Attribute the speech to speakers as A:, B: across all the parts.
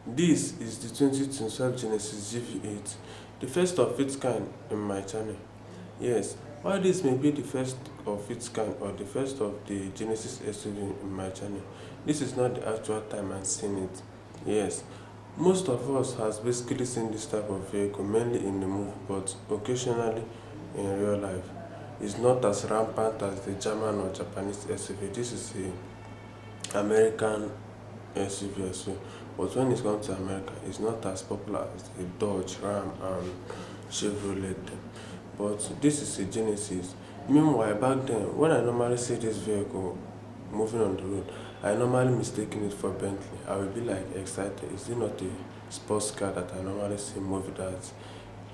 A: This is the 2025 Genesis GV80, the first of its kind in my channel. Yes, while this may be the first of its kind or the first of the Genesis SUV in my channel, this is not the actual time I'm seeing it. Yes, most of us has basically seen this type of vehicle mainly in the movie, but occasionally in real life. It's not as rampant as the German or Japanese SUV. This is a American SUV as well. But when it comes to America, it's not as popular as the Dodge, Ram, and Chevrolet. But this is a Genesis. Meanwhile, back then, when I normally see this vehicle moving on the road, I normally mistaken it for Bentley. I will be like excited. Is it not a sports car that I normally see movie that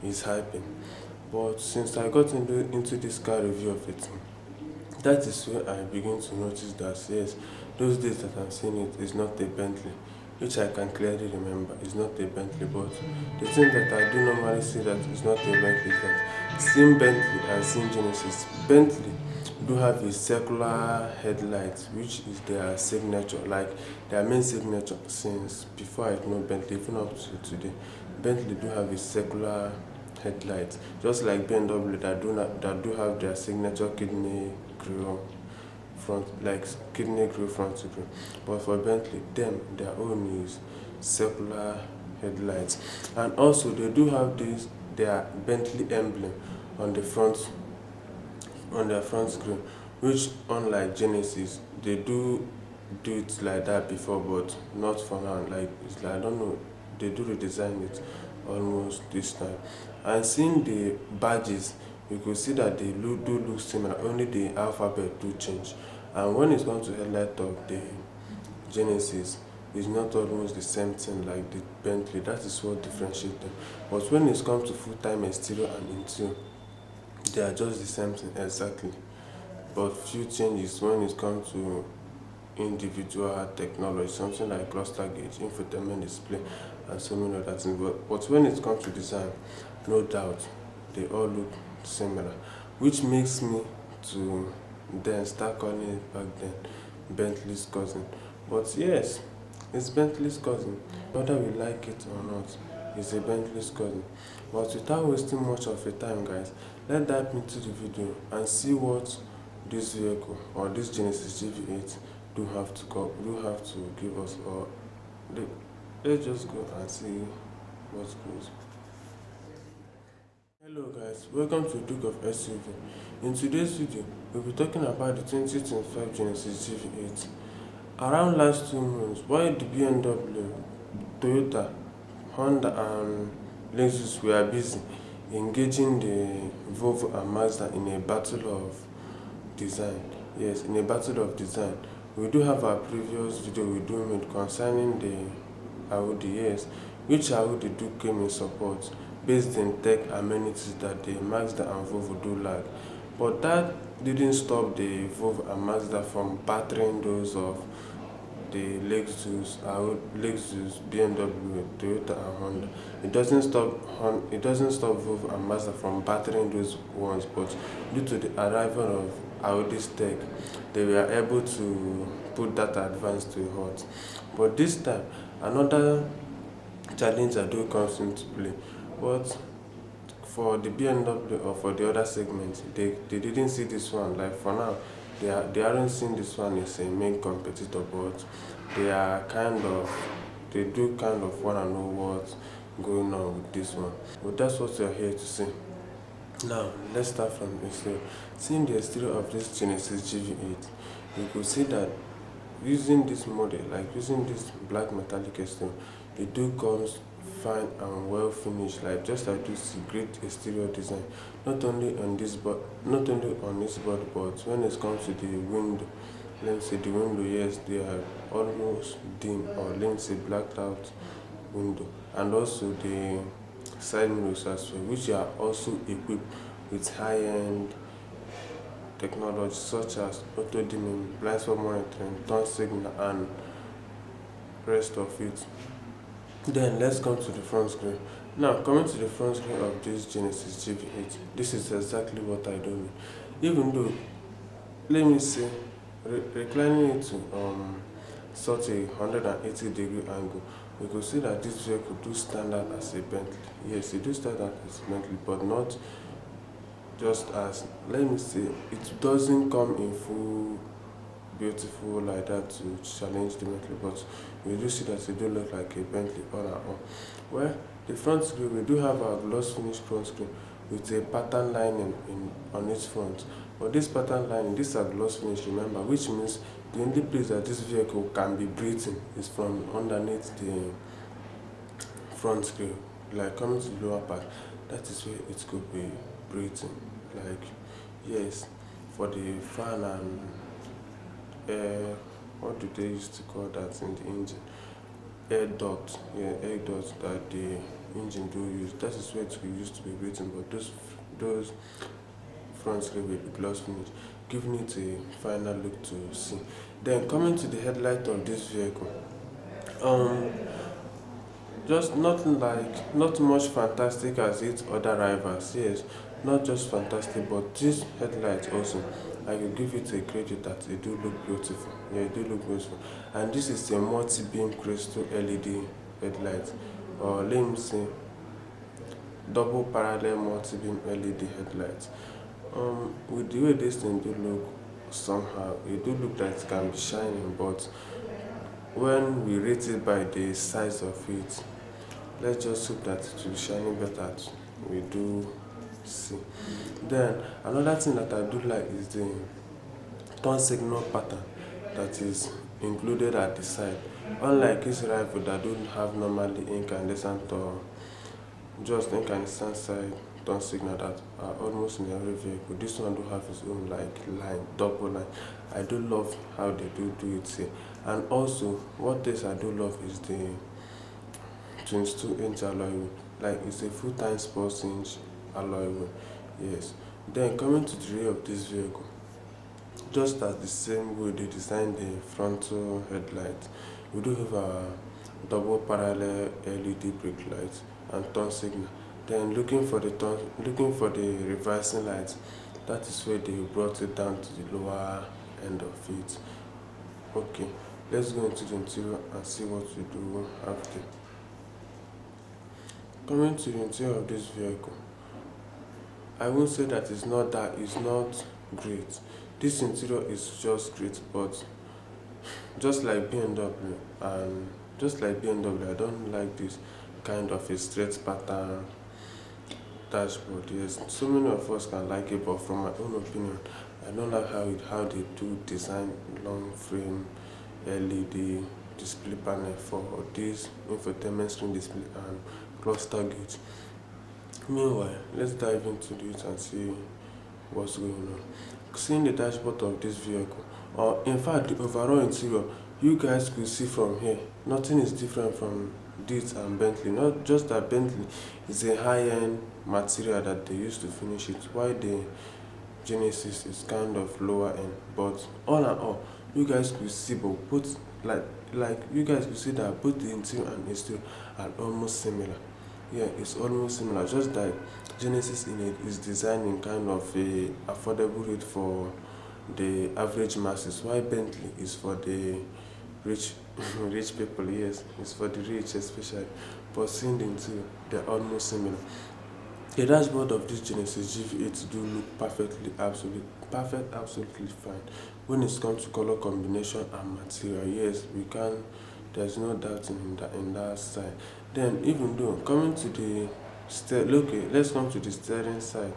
A: is hyping? But since I got into this car review of it, that is where I begin to notice that yes, those days that I'm seeing it is not a Bentley, which I can clearly remember is not a Bentley. But the thing that I do normally see that is not a Bentley is that seeing Bentley and seeing Genesis, Bentley do have a circular headlight, which is their signature, like their main signature since before I know Bentley, even up to today. Bentley do have a circular headlights, just like BMW that do have their signature kidney grill front, like kidney grill front to grill. But for Bentley, their own is circular headlights, and also they do have this their Bentley emblem on the front on their front screen, which unlike Genesis, they do it like that before, but not for now. Like it's like I don't know, they do redesign it almost this time. And seeing the badges, you could see that they do look similar, only the alphabet do change. And when it comes to headlight of the Genesis, it's not almost the same thing like the Bentley. That is what differentiates them. But when it comes to full-time exterior and interior, they are just the same thing exactly. But few changes when it comes to individual technology, something like cluster gauge, infotainment display, and so many other things. But when it comes to design, no doubt they all look similar, which makes me to then start calling it back then Bentley's cousin. But yes, it's Bentley's cousin, whether we like it or not. It's a Bentley's cousin. But without wasting much of your time, guys, let's dive into the video and see what this vehicle or this Genesis GV8 do have to give us, or let's just go and see what goes. Hello guys, welcome to Duke of SUV. In today's video, we'll be talking about the 2025 Genesis GV8. Around last 2 months, while the BMW, Toyota, Honda and Lexus were busy engaging the Volvo and Mazda in a battle of design. Yes, in a battle of design. We do have our previous video we do made concerning the Audi, yes, which Audi do came in support based in tech amenities that the Mazda and Volvo do lack. But that didn't stop the Volvo and Mazda from battering those of the Lexus, BMW, Toyota and Honda. It doesn't stop Volvo and Mazda from battering those ones, but due to the arrival of Audi's tech, they were able to put that advance to a halt. But this time, another challenge do comes into play. But for the BMW or for the other segments, they didn't see this one. Like for now, they aren't seeing this one as a main competitor, but they do kind of want to know what's going on with this one. But that's what you're here to see. Now, let's start from the exterior. Seeing the exterior of this Genesis GV8, you could see that using this model, like using this black metallic exterior, it do comes fine and well finished, like just like this great exterior design. Not only on this body, but when it comes to the window, let's say the window, yes, they are almost dim, or let's say blacked out window, and also the side mirrors as well, which are also equipped with high-end technology such as auto dimming, blind spot monitoring, turn signal, and rest of it. Then let's come to the front screen. Now, coming to the front screen of this Genesis GV8, this is exactly what I do mean. Even though, let me say, reclining it to such a 180-degree angle we could see that this vehicle do stand out as a Bentley. Yes, it do stand out as a Bentley, but not just as, let me say, it doesn't come in full beautiful like that to challenge the Bentley, but we do see that it do look like a Bentley all and all. Well, the front screen, we do have our gloss finish front screen with a pattern lining on its front. But this pattern lining, these are gloss finish, remember, which means the only place that this vehicle can be breathing is from underneath the front screen, like coming to the lower part. That is where it could be breathing. Like, yes, for the fan and air, what do they used to call that in the engine? Air duct, yeah, air duct that the engine do use. That is where it used to be breathing, but those front screen with gloss finish, giving it a final look to see. Then coming to the headlight of this vehicle, um, just not much fantastic as its other rivals. Yes, not just fantastic, but this headlight also, I will give it a credit that it do look beautiful. Yeah, it do look beautiful. And this is a multi-beam crystal LED headlight, or let me say double parallel multi-beam LED headlight. With the way this thing do look, somehow it do look like it can be shining, but when we rate it by the size of it, let's just hope that it will be shining better. We do see. Then another thing that I do like is the turn signal pattern that is included at the side. Unlike this rifle that don't have normally incandescent or just incandescent side turn signal that are almost in every vehicle, this one do have its own like line, double line. I do love how they do it here. And also what this I do love is the 22-inch alloy wheel. Like, it's a full time sports inch alloy wheel. Yes. Then coming to the rear of this vehicle, just as the same way they designed the frontal headlight, we do have a double parallel LED brake light and turn signal. Then looking for the reversing light, that is where they brought it down to the lower end of it. Okay, let's go into the interior and see what we do have there. Coming to the interior of this vehicle, I won't say that it's not great. This interior is just great, but just like BMW and just like BMW, I don't like this kind of a straight pattern dashboard. Yes, so many of us can like it, but from my own opinion, I don't like how they do design long frame LED display panel for this infotainment screen display and cluster gauge. Meanwhile, let's dive into it and see what's going on. Seeing the dashboard of this vehicle, or in fact the overall interior, you guys could see from here, nothing is different from this and Bentley. Not just that Bentley is a high-end material that they used to finish it, while the Genesis is kind of lower end. But all in all, you guys could see both like you guys could see that both the interior and exterior are almost similar. Yeah, it's almost similar, just that Genesis in it is designed in kind of a affordable rate for the average masses, while Bentley is for the rich rich people. Yes, it's for the rich especially. But seeing the interior, they're almost similar. The dashboard of this Genesis GV80 do look absolutely fine. When it comes to color combination and material, yes, we can. There's no doubt in that side. Then even though coming to the okay, let's come to the steering side.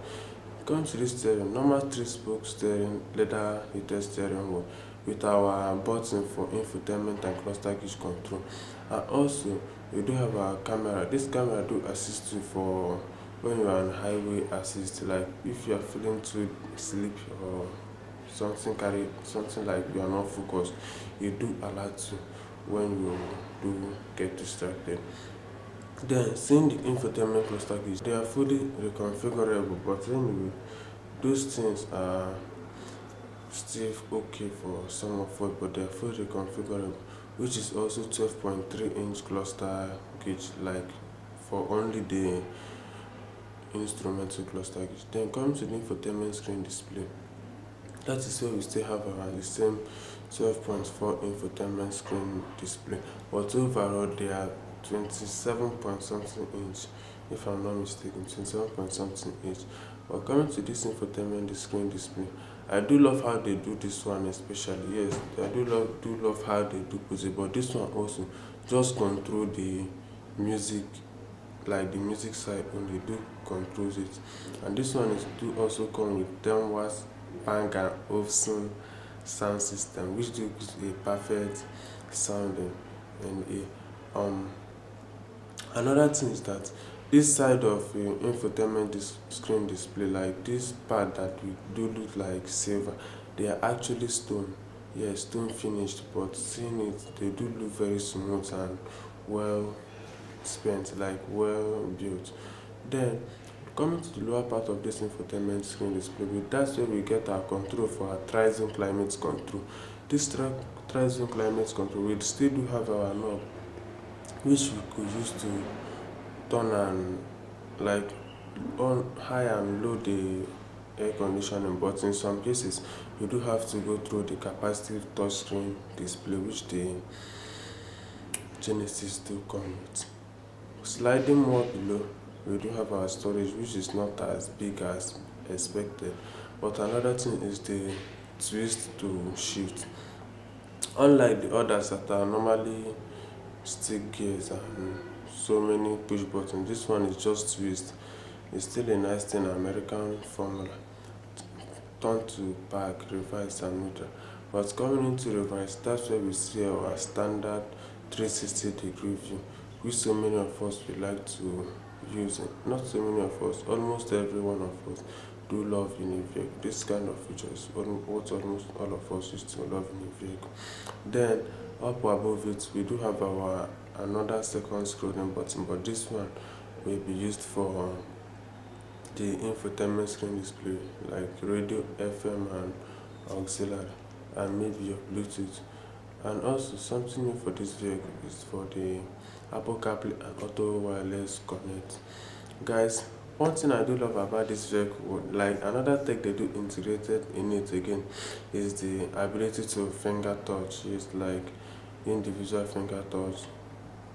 A: Come to this steering, normal three-spoke steering, leather heated steering wheel with our button for infotainment and cluster gauge control. And also, we do have our camera. This camera do assist you for when you are on highway assist, like if you are feeling too sleepy or something like you are not focused, you do alert you when you do get distracted. Then seeing the infotainment cluster gauge, they are fully reconfigurable, but anyway, those things are still okay for some of us, but they are fully reconfigurable, which is also 12.3-inch cluster gauge, like for only the instrumental cluster gauge. Then coming to the infotainment screen display, that is where we still have around the same 12.4 infotainment screen display, but overall they are 27 point something inch, if I'm not mistaken, 27 point something inch. But coming to this infotainment the screen display, I do love how they do this one especially. Yes, I do love how they do put it, but this one also just control the music, like the music side only do controls it. And this one is do also come with 10 watts Bang& Olufsen sound system, which gives a perfect sounding. And another thing is that this side of infotainment screen display, like this part that we do look like silver, they are actually stone. Yes, stone finished, but seeing it, they do look very smooth and well spent, like well built. Then coming to the lower part of this infotainment screen display, that's where we get our control for our Trizone climate control. This Trizone climate control, we still do have our knob, which we could use to turn and like on high and low the air conditioning, but in some cases you do have to go through the capacitive touchscreen display, which the Genesis do come with. Sliding more below, we do have our storage, which is not as big as expected. But another thing is the twist to shift. Unlike the others that are normally stick gears and so many push buttons, this one is just twist. It's still a nice thing, American formula. Turn to back, reverse and neutral. But coming into reverse, that's where we see our standard 360-degree view, which so many of us would like to use it. Not so many of us, almost every one of us do love in a vehicle. This kind of features, what almost all of us used to love in a vehicle. Then up above it, we do have our another second scrolling button, but this one will be used for the infotainment screen display, like radio, FM, and auxiliary, and maybe your Bluetooth. And also something new for this vehicle is for the Apple CarPlay and Auto Wireless Connect. Guys, one thing I do love about this vehicle, like another tech they do integrated in it again, is the ability to finger touch. It's like individual finger touch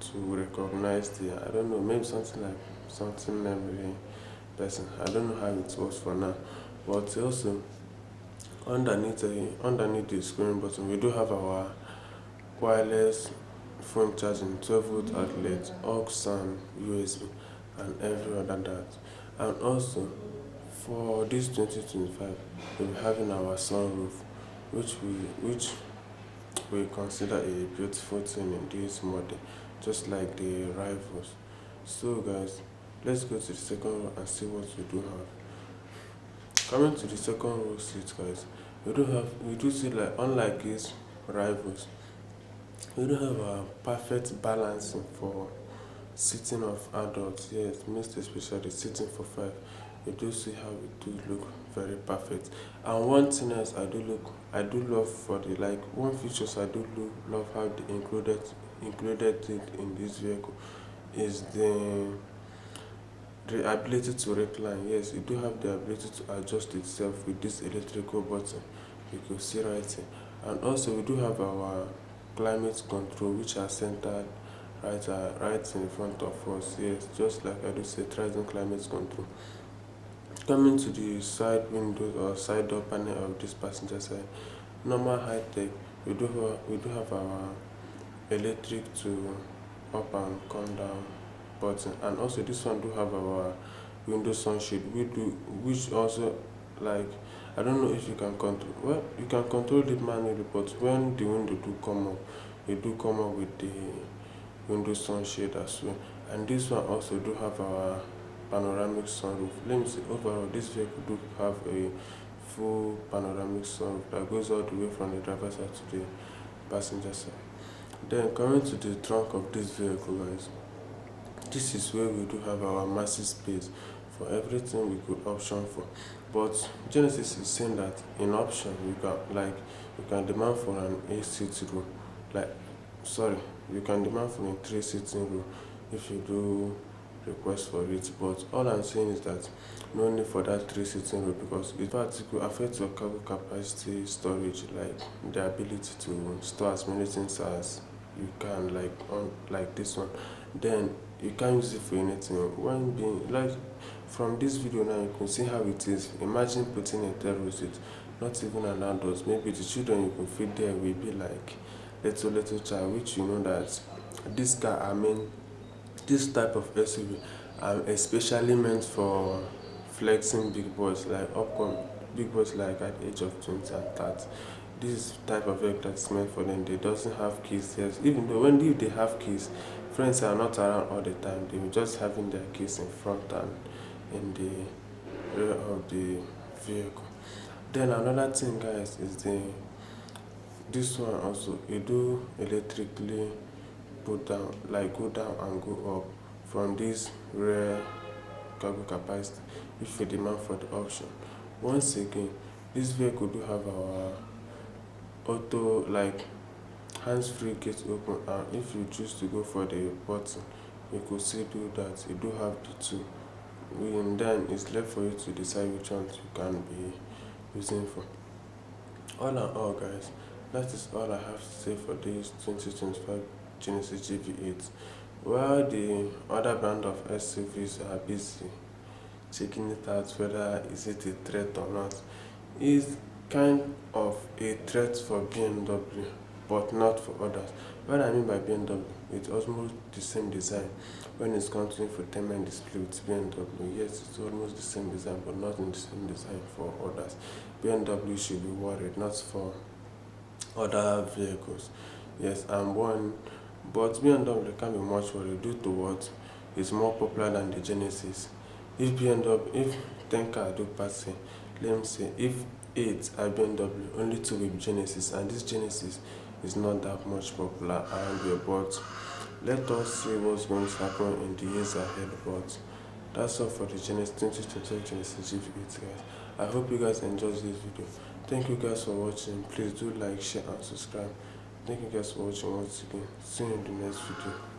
A: to recognize the, I don't know, maybe something like something memory person. I don't know how it works for now, but also underneath the screen button, we do have our wireless phone charging, 12-volt outlet, aux and USB, and every other that. And also for this 2025, we'll be having our sunroof, which we consider a beautiful thing in this model, just like the rivals. So guys, let's go to the second row and see what we do have. Coming to the second row seat, guys, we do see, like unlike these rivals, we do have a perfect balancing for sitting of adults. Yes, most especially sitting for five. You do see how it do look very perfect. And one thing else I do love for the, like one features I do love how they included it in this vehicle is the ability to recline. Yes, you do have the ability to adjust itself with this electrical button. You can see right here. And also we do have our climate control, which are centered right in front of us. Yes, just like I do say, Trizone climate control. Coming to the side windows or side door panel of this passenger side, normal high tech, we do have our electric to up and come down button, and also this one do have our window sunshade, which also, like, I don't know if you can control, well, you can control it manually, but when the window do come up, it do come up with the window sunshade as well. And this one also do have our panoramic sunroof. Let me say, overall this vehicle do have a full panoramic sunroof that goes all the way from the driver's side to the passenger side. Then coming to the trunk of this vehicle, guys, this is where we do have our massive space for everything we could option for. But Genesis is saying that in option you can demand for an 8-seat row. Like, sorry, you can demand for a 3-seating row if you do request for it. But all I'm saying is that no need for that 3-seating row, because in fact it could affect your cargo capacity storage, like the ability to store as many things as you can, like on like this one. then you can't use it for anything. When being like from this video now, you can see how it is. Imagine putting a terror seat, not even an adult. Maybe the children you can fit there will be like little child, which you know that this car, I mean, this type of SUV are especially meant for flexing big boys like upcoming big boys like at the age of 20 and 30. This type of vehicle is meant for them. They doesn't have keys. Yes, even though when if they have keys, friends are not around all the time. They will just having their keys in front and in the rear of the vehicle. Then another thing, guys, is this one also it do electrically put down, like go down and go up from this rare cargo capacity if you demand for the option. Once again, this vehicle do have our auto, like hands-free gate open, and if you choose to go for the button, you could still do that. You do have the two, and then it's left for you to decide which one you can be using for. All in all, guys, that is all I have to say for this 2025 Genesis GV8. While the other brand of SUVs are busy checking it out whether is it a threat or not, is kind of a threat for BMW, but not for others. What I mean by BMW, it's almost the same design when it's comes to infotainment display with BMW. Yes, it's almost the same design, but not in the same design for others. BMW should be worried, not for other vehicles. Yes, I'm one, but BMW can be much worried due to what is more popular than the Genesis. If BMW, if 10 car do pass here, let me say, if 8 are BMW, only 2 will be Genesis, and this Genesis is not that much popular around here. But let us see what's going to happen in the years ahead. But that's all for the Genesis 2025 Genesis GV8, guys. I hope you guys enjoyed this video. Thank you guys for watching. Please do like, share, and subscribe. Thank you guys for watching once again. See you in the next video.